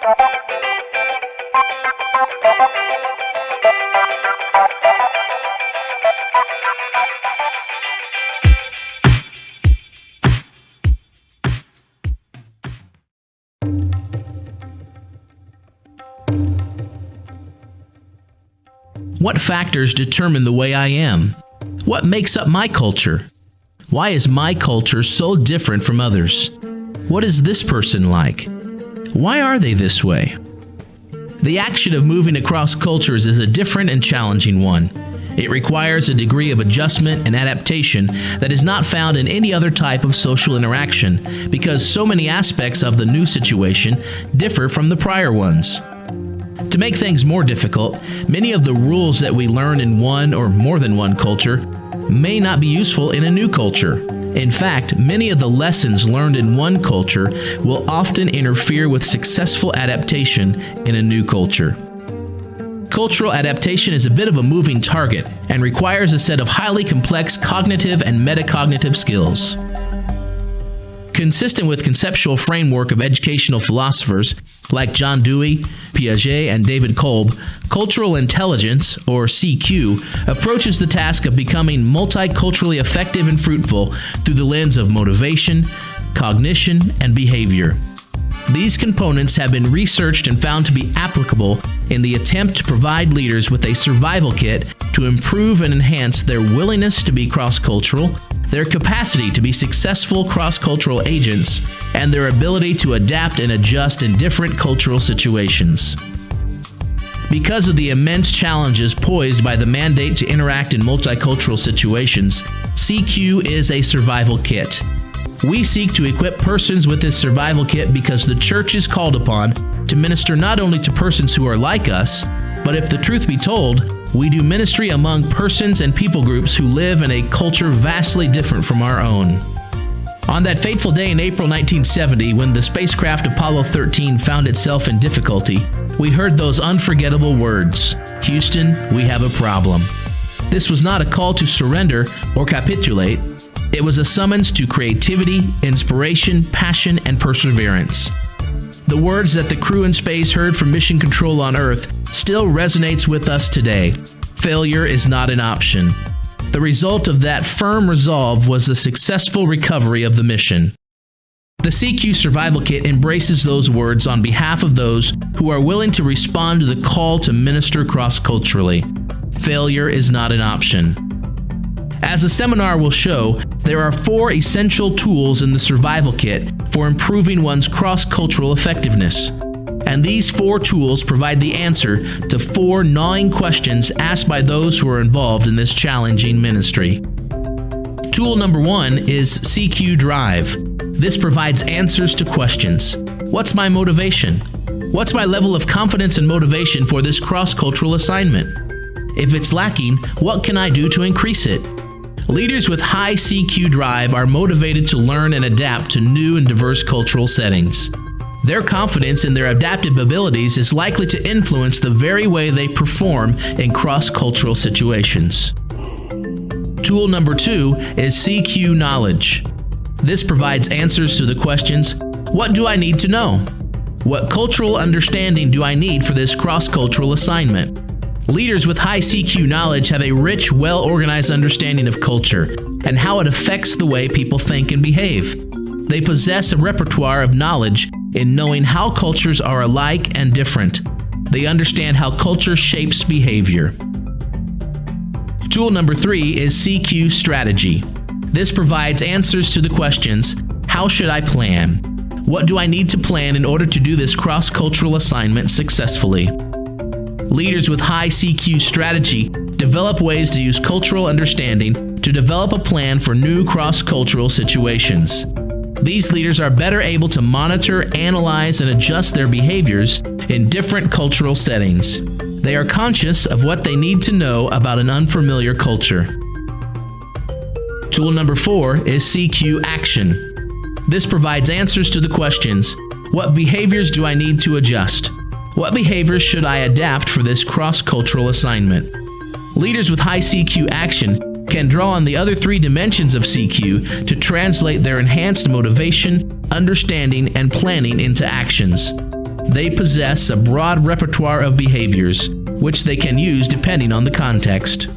What factors determine the way I am? What makes up my culture? Why is my culture so different from others? What is this person like? Why are they this way? The action of moving across cultures is a different and challenging one. It requires a degree of adjustment and adaptation that is not found in any other type of social interaction because so many aspects of the new situation differ from the prior ones. To make things more difficult, many of the rules that we learn in one or more than one culture may not be useful in a new culture. In fact, many of the lessons learned in one culture will often interfere with successful adaptation in a new culture. Cultural adaptation is a bit of a moving target and requires a set of highly complex cognitive and metacognitive skills. Consistent with conceptual framework of educational philosophers like John Dewey, Piaget, and David Kolb, cultural intelligence, or CQ, approaches the task of becoming multiculturally effective and fruitful through the lens of motivation, cognition, and behavior. These components have been researched and found to be applicable in the attempt to provide leaders with a survival kit to improve and enhance their willingness to be cross-cultural, their capacity to be successful cross-cultural agents, and their ability to adapt and adjust in different cultural situations. Because of the immense challenges posed by the mandate to interact in multicultural situations, CQ is a survival kit. We seek to equip persons with this survival kit because the church is called upon to minister not only to persons who are like us, but if the truth be told, we do ministry among persons and people groups who live in a culture vastly different from our own. On that fateful day in April 1970, when the spacecraft Apollo 13 found itself in difficulty, we heard those unforgettable words, "Houston, we have a problem." This was not a call to surrender or capitulate. It was a summons to creativity, inspiration, passion, and perseverance. The words that the crew in space heard from Mission Control on Earth still resonates with us today. Failure is not an option. The result of that firm resolve was the successful recovery of the mission. The CQ Survival Kit embraces those words on behalf of those who are willing to respond to the call to minister cross-culturally. Failure is not an option. As the seminar will show, there are 4 essential tools in the Survival Kit for improving one's cross-cultural effectiveness. And these 4 tools provide the answer to 4 gnawing questions asked by those who are involved in this challenging ministry. Tool number 1 is CQ Drive. This provides answers to questions. What's my motivation? What's my level of confidence and motivation for this cross-cultural assignment? If it's lacking, what can I do to increase it? Leaders with high CQ drive are motivated to learn and adapt to new and diverse cultural settings. Their confidence in their adaptive abilities is likely to influence the very way they perform in cross-cultural situations. Tool number 2 is CQ Knowledge. This provides answers to the questions, what do I need to know? What cultural understanding do I need for this cross-cultural assignment? Leaders with high CQ knowledge have a rich, well-organized understanding of culture and how it affects the way people think and behave. They possess a repertoire of knowledge in knowing how cultures are alike and different. They understand how culture shapes behavior. Tool number 3 is CQ Strategy. This provides answers to the questions, how should I plan? What do I need to plan in order to do this cross-cultural assignment successfully? Leaders with high CQ strategy develop ways to use cultural understanding to develop a plan for new cross-cultural situations. These leaders are better able to monitor, analyze, and adjust their behaviors in different cultural settings. They are conscious of what they need to know about an unfamiliar culture. Tool number 4 is CQ Action. This provides answers to the questions, what behaviors do I need to adjust? What behaviors should I adapt for this cross-cultural assignment? Leaders with high CQ action can draw on the other 3 dimensions of CQ to translate their enhanced motivation, understanding, and planning into actions. They possess a broad repertoire of behaviors, which they can use depending on the context.